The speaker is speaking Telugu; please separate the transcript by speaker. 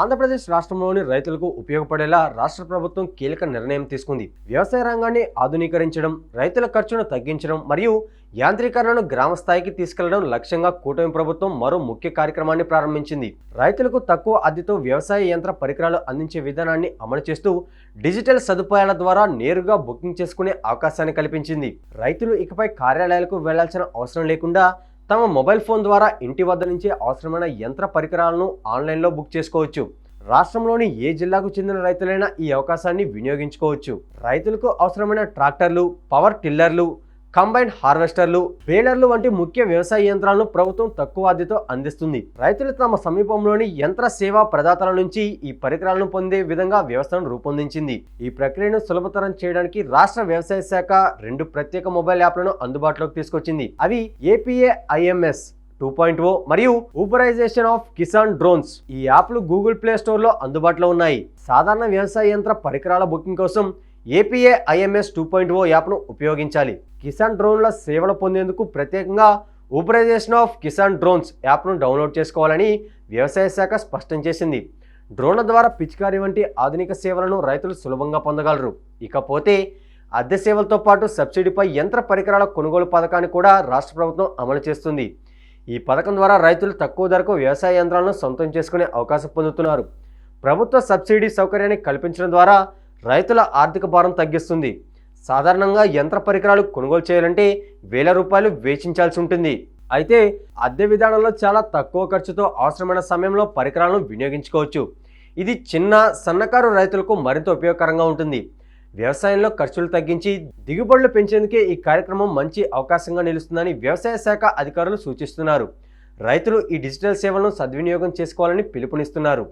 Speaker 1: ఆంధ్రప్రదేశ్ రాష్ట్రంలోని రైతులకు ఉపయోగపడేలా రాష్ట్ర ప్రభుత్వం కీలక నిర్ణయం తీసుకుంది. వ్యవసాయ రంగాన్ని ఆధునీకరించడం, రైతుల ఖర్చును తగ్గించడం మరియు యాంత్రీకరణను గ్రామ స్థాయికి తీసుకెళ్లడం లక్ష్యంగా కూటమి ప్రభుత్వం మరో ముఖ్య కార్యక్రమాన్ని ప్రారంభించింది. రైతులకు తక్కువ అద్దెతో వ్యవసాయ యంత్ర పరికరాలు అందించే విధానాన్ని అమలు చేస్తూ డిజిటల్ సదుపాయాల ద్వారా నేరుగా బుకింగ్ చేసుకునే అవకాశాన్ని కల్పించింది. రైతులు ఇకపై కార్యాలయాలకు వెళ్లాల్సిన అవసరం లేకుండా తమ మొబైల్ ఫోన్ ద్వారా ఇంటి వద్ద నుంచే అవసరమైన యంత్ర పరికరాలను ఆన్లైన్లో బుక్ చేసుకోవచ్చు. రాష్ట్రంలోని ఏ జిల్లాకు చెందిన రైతులైనా ఈ అవకాశాన్ని వినియోగించుకోవచ్చు. రైతులకు అవసరమైన ట్రాక్టర్లు, పవర్ టిల్లర్లు, కంబైన్ హార్వెస్టర్లు, బేలర్లు వంటి ముఖ్య వ్యవసాయ యంత్రాలను ప్రభుత్వం తక్కువ అద్దెతో అందిస్తుంది. రైతులు తమ సమీపంలోని యంత్ర సేవా ప్రదాతల నుంచి ఈ పరికరాలను పొందే విధంగా వ్యవస్థను రూపొందించింది. ఈ ప్రక్రియను సులభతరం చేయడానికి రాష్ట్ర వ్యవసాయ శాఖ 2 ప్రత్యేక మొబైల్ యాప్లను అందుబాటులోకి తీసుకొచ్చింది. అవి APAIMS 2.0 మరియు ఊబరైజేషన్ ఆఫ్ కిసాన్ డ్రోన్స్. ఈ యాప్లు గూగుల్ ప్లే స్టోర్లో అందుబాటులో ఉన్నాయి. సాధారణ వ్యవసాయ యంత్ర పరికరాల బుకింగ్ కోసం APAIMS 2.0 యాప్ను ఉపయోగించాలి. కిసాన్ డ్రోన్ల సేవలు పొందేందుకు ప్రత్యేకంగా ఊబరైజేషన్ ఆఫ్ కిసాన్ డ్రోన్స్ యాప్ను డౌన్లోడ్ చేసుకోవాలని వ్యవసాయ శాఖ స్పష్టం చేసింది. డ్రోన్ల ద్వారా పిచికారీ వంటి ఆధునిక సేవలను రైతులు సులభంగా పొందగలరు. ఇకపోతే అద్దె సేవలతో పాటు సబ్సిడీపై యంత్ర పరికరాల కొనుగోలు పథకాన్ని కూడా రాష్ట్ర ప్రభుత్వం అమలు చేస్తుంది. ఈ పథకం ద్వారా రైతులు తక్కువ ధరకు వ్యవసాయ యంత్రాలను సొంతం చేసుకునే అవకాశం పొందుతున్నారు. ప్రభుత్వ సబ్సిడీ సౌకర్యాన్ని కల్పించడం ద్వారా రైతుల ఆర్థిక భారం తగ్గిస్తుంది. సాధారణంగా యంత్ర పరికరాలు కొనుగోలు చేయాలంటే వేల రూపాయలు వెచ్చించాల్సి ఉంటుంది. అయితే అద్దె విధానంలో చాలా తక్కువ ఖర్చుతో అవసరమైన సమయంలో పరికరాలను వినియోగించుకోవచ్చు. ఇది చిన్న సన్నకారు రైతులకు మరింత ఉపయోగకరంగా ఉంటుంది. వ్యవసాయంలో ఖర్చులు తగ్గించి దిగుబడులు పెంచేందుకే ఈ కార్యక్రమం మంచి అవకాశంగా నిలుస్తుందని వ్యవసాయ శాఖ అధికారులు సూచిస్తున్నారు. రైతులు ఈ డిజిటల్ సేవలను సద్వినియోగం చేసుకోవాలని పిలుపునిస్తున్నారు.